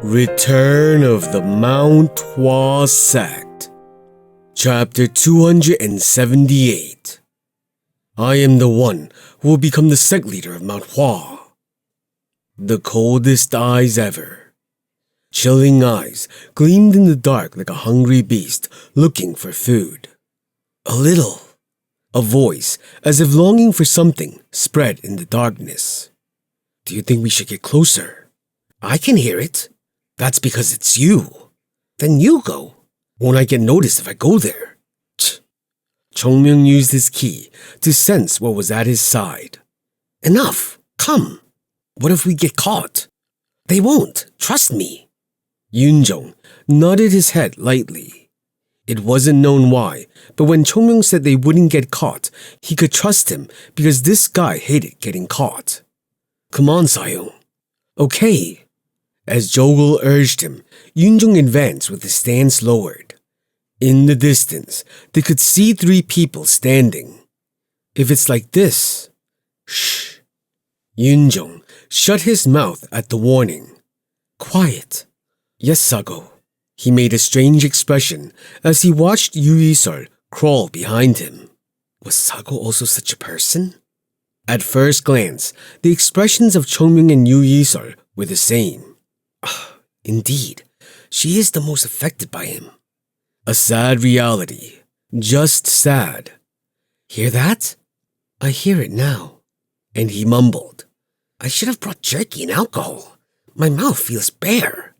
Return of the Mount Hua Sect. Chapter 278. I am the one who will become the sect leader of Mount Hua. The coldest eyes ever. Chilling eyes gleamed in the dark like a hungry beast looking for food. A little. A voice, as if longing for something, spread in the darkness. Do you think we should get closer? I can hear it. That's because it's you. Then you go. Won't I get noticed if I go there? Chongmyung used his key to sense what was at his side. Enough. Come. What if we get caught? They won't. Trust me. Yoonjong nodded his head lightly. It wasn't known why, but when Chongmyung said they wouldn't get caught, he could trust him because this guy hated getting caught. Come on, Sayong. Okay. As Jogul urged him, Yoonjong advanced with his stance lowered. In the distance, they could see 3 people standing. If it's like this... Shh. Yoonjong shut his mouth at the warning. Quiet. Yes, Sago. He made a strange expression as he watched Yu Yisol crawl behind him. Was Sago also such a person? At first glance, the expressions of Chongmyung and Yu Yisol were the same. Indeed, she is the most affected by him. A sad reality. Just sad. Hear that? I hear it now. And he mumbled. I should have brought jerky and alcohol. My mouth feels bare.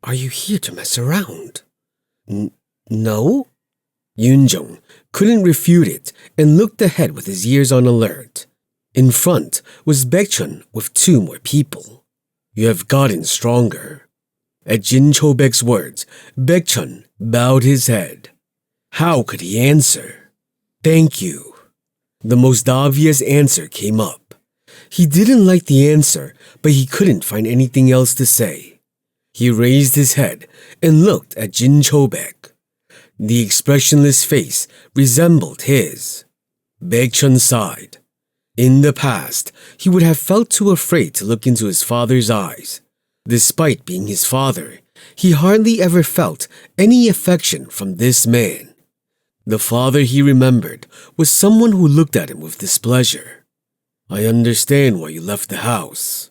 Are you here to mess around? No? Yoonjong couldn't refute it and looked ahead with his ears on alert. In front was Baekchun with 2 more people. You have gotten stronger. At Jin Chobek's words, Baekchun bowed his head. How could he answer? Thank you. The most obvious answer came up. He didn't like the answer, but he couldn't find anything else to say. He raised his head and looked at Jin Chobek. The expressionless face resembled his. Baekchun sighed. In the past, he would have felt too afraid to look into his father's eyes. Despite being his father, he hardly ever felt any affection from this man. The father he remembered was someone who looked at him with displeasure. I understand why you left the house.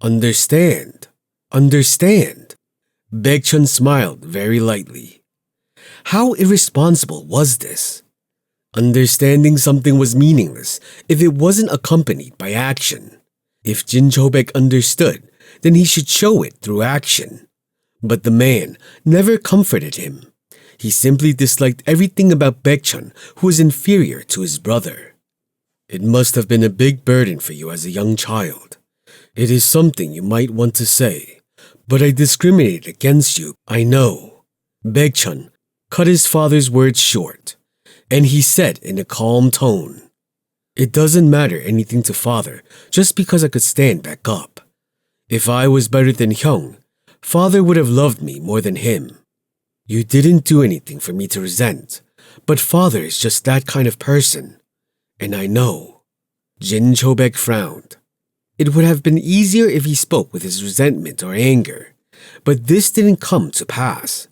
Understand? Baekchun smiled very lightly. How irresponsible was this? Understanding something was meaningless if it wasn't accompanied by action. If Jin Chobek understood, then he should show it through action. But the man never comforted him. He simply disliked everything about Baekchun, who was inferior to his brother. It must have been a big burden for you as a young child. It is something you might want to say, but I discriminated against you, I know. Baekchun cut his father's words short, and he said in a calm tone, It doesn't matter anything to father just because I could stand back up. If I was better than Hyung, father would have loved me more than him. You didn't do anything for me to resent, but father is just that kind of person. And I know. Jin Chobek frowned. It would have been easier if he spoke with his resentment or anger, but this didn't come to pass.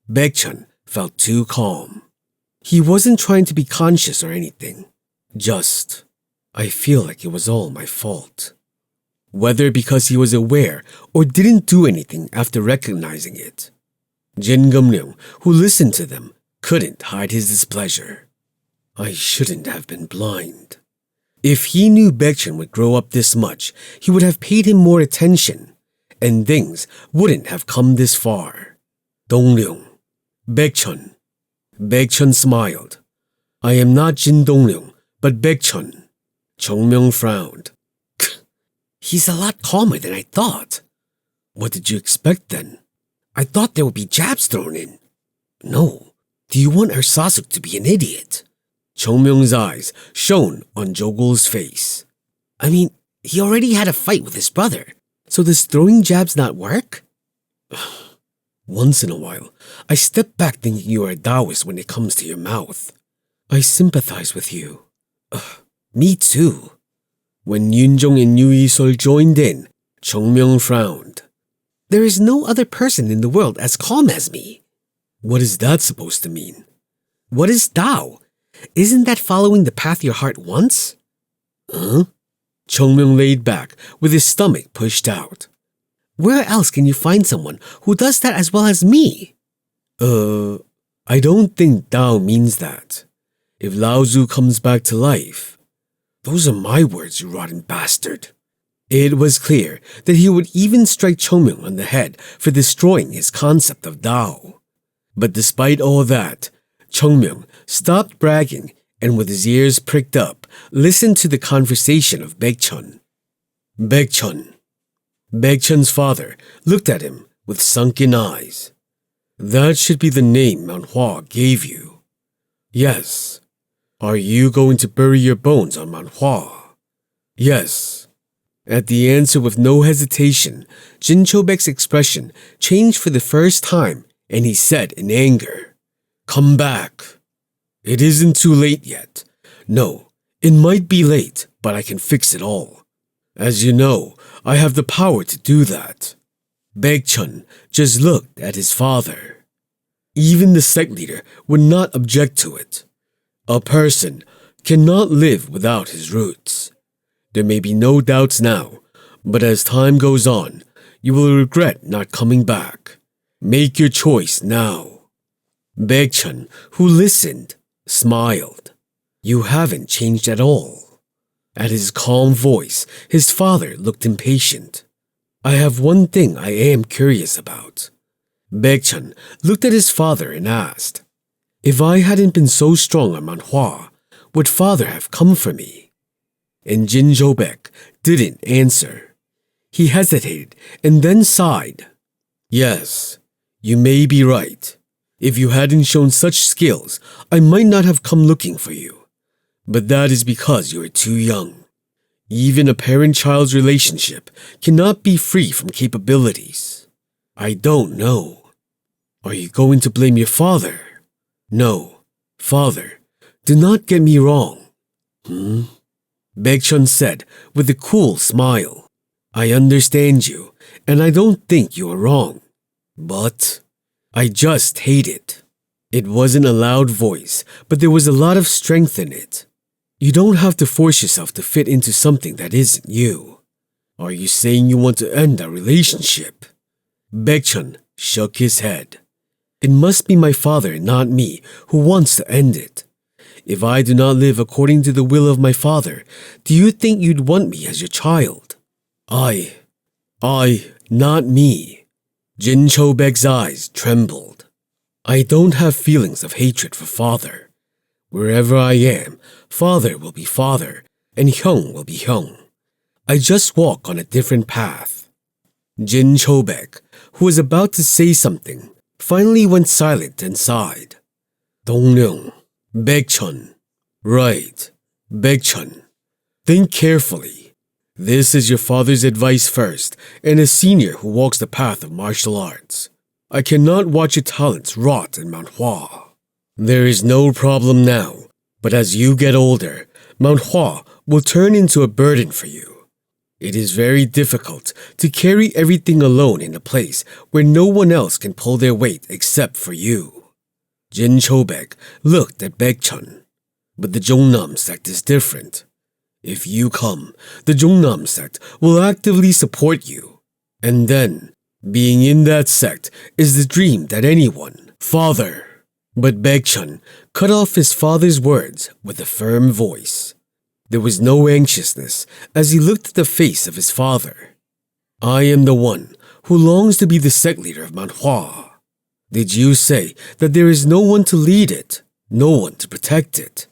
Baekchun felt too calm. He wasn't trying to be conscious or anything. Just, I feel like it was all my fault. Whether because he was aware or didn't do anything after recognizing it. Jin Gumryung, who listened to them, couldn't hide his displeasure. I shouldn't have been blind. If he knew Baekchun would grow up this much, he would have paid him more attention, and things wouldn't have come this far. Dongryung. Baekchun. Baekchun smiled. I am not Jin Dongryung, but Baekchun. Chongmyung frowned. He's a lot calmer than I thought. What did you expect then? I thought there would be jabs thrown in. No. Do you want our Sasuk to be an idiot? Chongmyung's eyes shone on Jogul's face. I mean, he already had a fight with his brother, so does throwing jabs not work? Once in a while, I step back thinking you are a Taoist when it comes to your mouth. I sympathize with you. Me too. When Yoonjong and Yu Yisol joined in, Chongmyung frowned. There is no other person in the world as calm as me. What is that supposed to mean? What is Tao? Isn't that following the path your heart wants? Huh? Chongmyung laid back with his stomach pushed out. Where else can you find someone who does that as well as me? I don't think Tao means that. If Lao Tzu comes back to life. Those are my words, you rotten bastard. It was clear that he would even strike Chongmyung on the head for destroying his concept of Tao. But despite all that, Chongmyung stopped bragging and with his ears pricked up, listened to the conversation of Baekchun. Baekchun. Baekchun's father looked at him with sunken eyes. That should be the name Mount Hua gave you. Yes. Are you going to bury your bones on Mount Hua? Yes. At the answer with no hesitation, Jin Chobek's expression changed for the first time and he said in anger, Come back. It isn't too late yet. No, it might be late, but I can fix it all. As you know, I have the power to do that. Baekchun just looked at his father. Even the sect leader would not object to it. A person cannot live without his roots. There may be no doubts now, but as time goes on, you will regret not coming back. Make your choice now. Baekchun, who listened, smiled. You haven't changed at all. At his calm voice, his father looked impatient. I have one thing I am curious about. Baekchun looked at his father and asked, If I hadn't been so strong on Mount Hua, would father have come for me? And Jin Chobek didn't answer. He hesitated and then sighed. Yes, you may be right. If you hadn't shown such skills, I might not have come looking for you. But that is because you are too young. Even a parent-child relationship cannot be free from capabilities. I don't know. Are you going to blame your father? No, father, do not get me wrong. Baekchun said with a cool smile. I understand you, and I don't think you are wrong. But I just hate it. It wasn't a loud voice, but there was a lot of strength in it. You don't have to force yourself to fit into something that isn't you. Are you saying you want to end our relationship? Baekchun shook his head. It must be my father, not me, who wants to end it. If I do not live according to the will of my father, do you think you'd want me as your child? Not me. Jin Chobek's eyes trembled. I don't have feelings of hatred for father. Wherever I am, father will be father, and Hyung will be Hyung. I just walk on a different path. Jin Chobek, who was about to say something, finally went silent and sighed. Dongryung, Baekchun. Right, Baekchun. Think carefully. This is your father's advice first, and a senior who walks the path of martial arts. I cannot watch your talents rot in Mount Hua. There is no problem now, but as you get older, Mount Hua will turn into a burden for you. It is very difficult to carry everything alone in a place where no one else can pull their weight except for you. Jin Chobek looked at Baekchun. But the Jongnam sect is different. If you come, the Jongnam sect will actively support you. And then, being in that sect is the dream that anyone, father. But Baekchun cut off his father's words with a firm voice. There was no anxiousness as he looked at the face of his father. I am the one who longs to be the sect leader of Mount Hua. Did you say that there is no one to lead it, no one to protect it?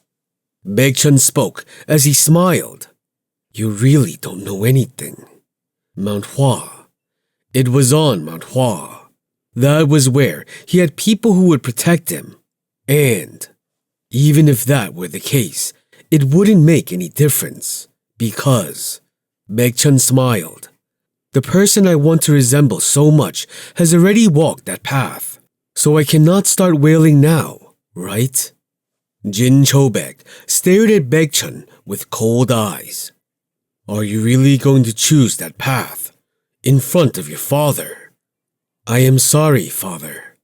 Baekchun spoke as he smiled. You really don't know anything. Mount Hua. It was on Mount Hua. That was where he had people who would protect him. And even if that were the case, it wouldn't make any difference because, Baekchun smiled, the person I want to resemble so much has already walked that path, so I cannot start wailing now, right? Jin Chobek stared at Baekchun with cold eyes. Are you really going to choose that path in front of your father? I am sorry, father.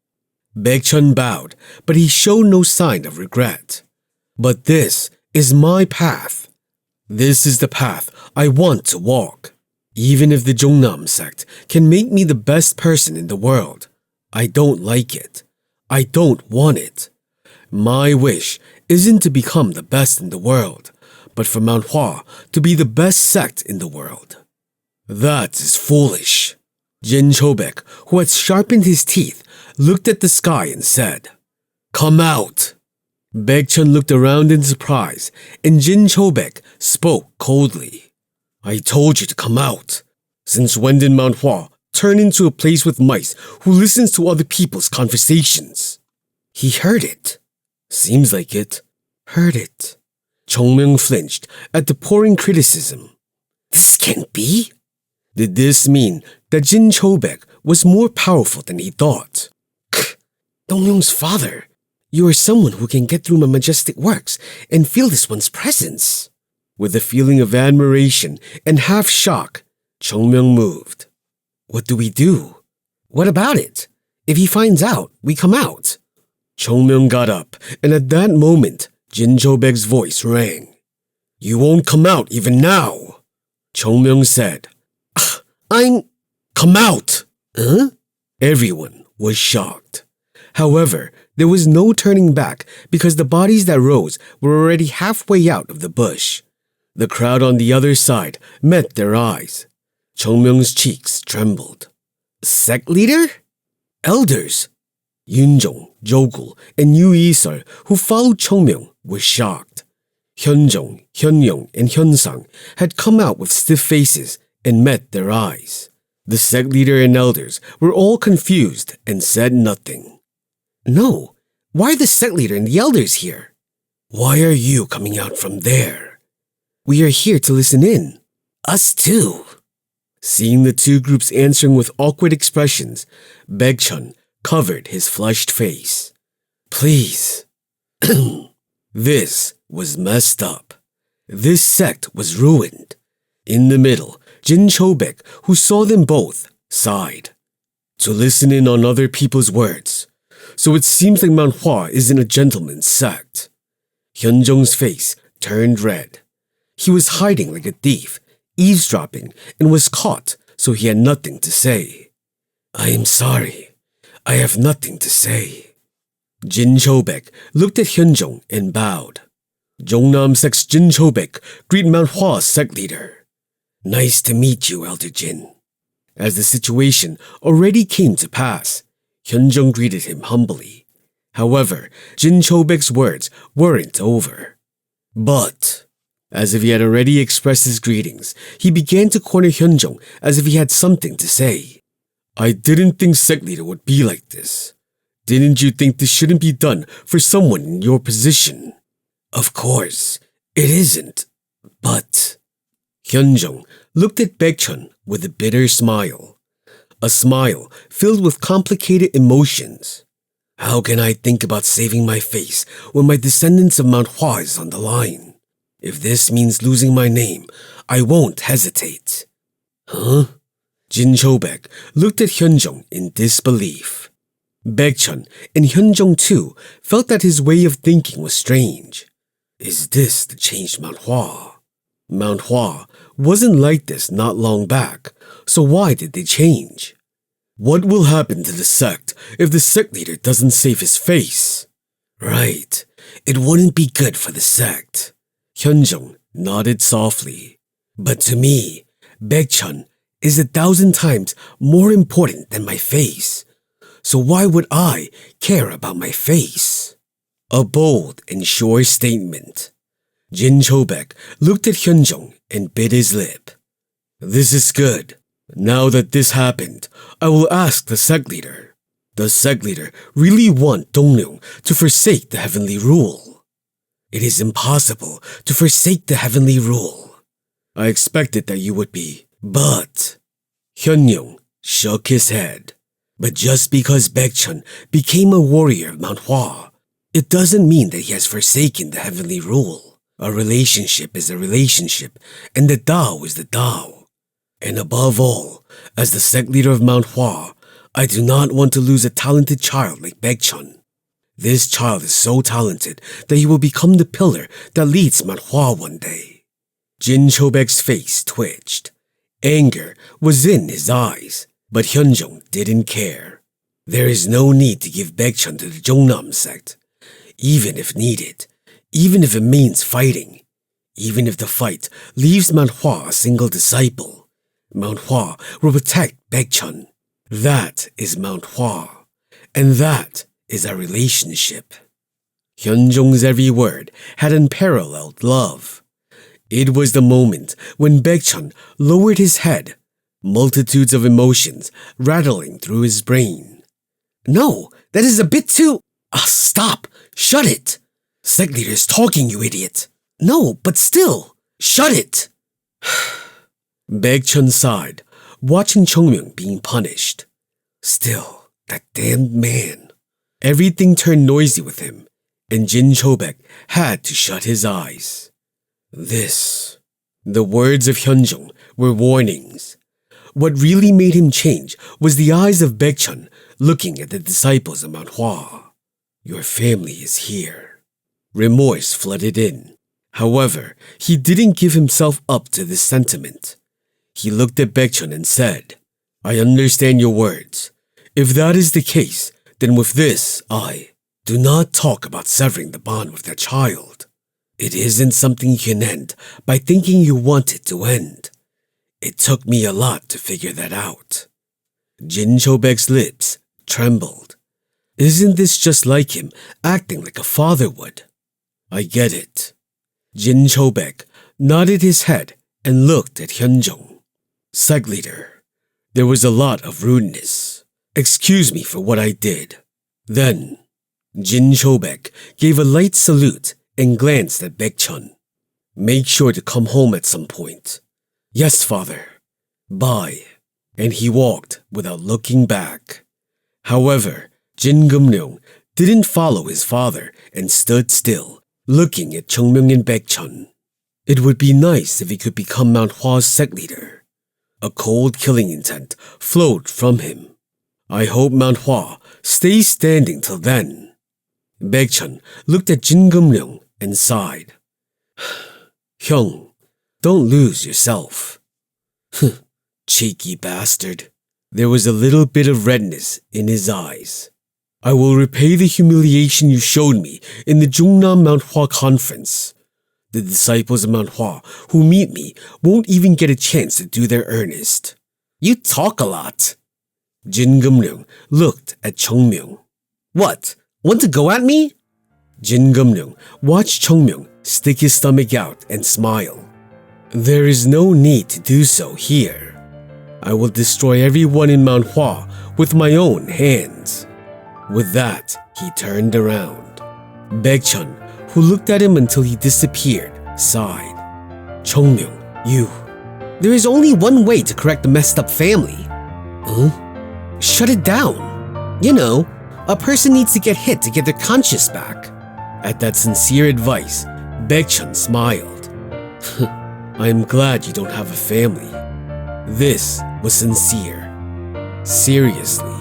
Baekchun bowed, but he showed no sign of regret. But this is my path. This is the path I want to walk. Even if the Jongnam sect can make me the best person in the world, I don't like it. I don't want it. My wish isn't to become the best in the world, but for Mount Hua to be the best sect in the world. That is foolish. Jin Chobek, who had sharpened his teeth, looked at the sky and said, Come out. Baekchun looked around in surprise, and Jin Chobek spoke coldly. I told you to come out. Since when did Mount Hua turn into a place with mice who listens to other people's conversations? He heard it. Seems like it. Heard it. Chongmyung flinched at the pouring criticism. This can't be. Did this mean that Jin Chobek was more powerful than he thought? Dongryung's father, you are someone who can get through my majestic works and feel this one's presence. With a feeling of admiration and half shock, Chongmyung moved. What do we do? What about it? If he finds out, we come out. Chongmyung got up, and at that moment, Jin Chobek's voice rang. You won't come out even now. Chongmyung said, Come out! Huh? Everyone was shocked. However, there was no turning back because the bodies that rose were already halfway out of the bush. The crowd on the other side met their eyes. Chongmyung's cheeks trembled. Sect leader? Elders. Yunjong, Jogul, and Yu Yisol, who followed Chongmyung, were shocked. Hyunjong, Hyunyong, and Hyunsang had come out with stiff faces and met their eyes. The sect leader and elders were all confused and said nothing. No, why are the sect leader and the elders here? Why are you coming out from there? We are here to listen in. Us too. Seeing the two groups answering with awkward expressions, Baekchun covered his flushed face. Please. This was messed up. This sect was ruined. In the middle, Jin Chobek, who saw them both, sighed. To listen in on other people's words. So it seems like Mount Hua isn't a gentleman's sect. Hyunjong's face turned red. He was hiding like a thief, eavesdropping, and was caught, so he had nothing to say. I am sorry. I have nothing to say. Jin Chobek looked at Hyunjong and bowed. Jongnam Sect's Jin Chobek greeted Mount Hua's sect leader. Nice to meet you, Elder Jin. As the situation already came to pass, Hyunjong greeted him humbly. However, Jin Chobek's words weren't over. But, as if he had already expressed his greetings, he began to corner Hyunjong as if he had something to say. I didn't think sect leader would be like this. Didn't you think this shouldn't be done for someone in your position? Of course, it isn't. But... Hyunjong looked at Baekchun with a bitter smile. A smile filled with complicated emotions. How can I think about saving my face when my descendants of Mount Hua is on the line? If this means losing my name, I won't hesitate. Huh? Jin Chobek looked at Hyunjong in disbelief. Baekchun and Hyunjong too felt that his way of thinking was strange. Is this the changed Mount Hua? Mount Hua wasn't like this not long back, so why did they change? What will happen to the sect if the sect leader doesn't save his face? Right, it wouldn't be good for the sect. Hyunjong nodded softly. But to me, Baekchun is 1,000 times more important than my face. So why would I care about my face? A bold and sure statement. Jin Chobek looked at Hyunjong and bit his lip. This is good. Now that this happened, I will ask the sect leader. Does sect leader really want Dongryung to forsake the heavenly rule? It is impossible to forsake the heavenly rule. I expected that you would be, but... Hyunyong shook his head. But just because Baekchun became a warrior of Mount Hua, it doesn't mean that he has forsaken the heavenly rule. A relationship is a relationship, and the Tao is the Tao. And above all, as the sect leader of Mount Hua, I do not want to lose a talented child like Baekchun. This child is so talented that he will become the pillar that leads Mount Hua one day. Jin Chobek's face twitched. Anger was in his eyes, but Hyunjong didn't care. There is no need to give Baekchun to the Jongnam sect, even if needed, even if it means fighting, even if the fight leaves Mount Hua a single disciple. Mount Hua will protect Baekchun. That is Mount Hua, and that is our relationship. Hyunjong's every word had unparalleled love. It was the moment when Baekchun lowered his head, multitudes of emotions rattling through his brain. No, that is a bit too... stop! Shut it! Sect leader is talking, you idiot! No, but still, shut it! Baekchun sighed, watching Chongmyung being punished. Still, that damned man. Everything turned noisy with him, and Jin Chobek had to shut his eyes. The words of Hyunjong were warnings. What really made him change was the eyes of Baekchun looking at the disciples of Mount Hua. Your family is here. Remorse flooded in. However, he didn't give himself up to this sentiment. He looked at Baekchun and said, I understand your words. If that is the case, then with this, do not talk about severing the bond with that child. It isn't something you can end by thinking you want it to end. It took me a lot to figure that out. Jin Chobek's lips trembled. Isn't this just like him acting like a father would? I get it. Jin Chobek nodded his head and looked at Hyunjong. Sect leader, there was a lot of rudeness. Excuse me for what I did. Then, Jin Chobek gave a light salute and glanced at Baekchun. Make sure to come home at some point. Yes, father. Bye. And he walked without looking back. However, Jin Gumryong didn't follow his father and stood still, looking at Chongmyung and Baekchun. It would be nice if he could become Mount Hua's sect leader. A cold killing intent flowed from him. I hope Mount Hua stays standing till then. Baekchun looked at Jin Gumryong and sighed. Hyung, don't lose yourself. Cheeky bastard. There was a little bit of redness in his eyes. I will repay the humiliation you showed me in the Jungnam Mount Hua conference. The disciples of Mount Hua who meet me won't even get a chance to do their earnest. You talk a lot. Jin Gumryong looked at Chongmyung. What? Want to go at me? Jin Gumryong watched Chongmyung stick his stomach out and smile. There is no need to do so here. I will destroy everyone in Mount Hua with my own hands. With that, he turned around. Baekchun, who looked at him until he disappeared, sighed. Chongmyung, you. There is only one way to correct the messed up family. Shut it down. You know, a person needs to get hit to get their conscience back. At that sincere advice, Baekchun smiled. I am glad you don't have a family. This was sincere. Seriously.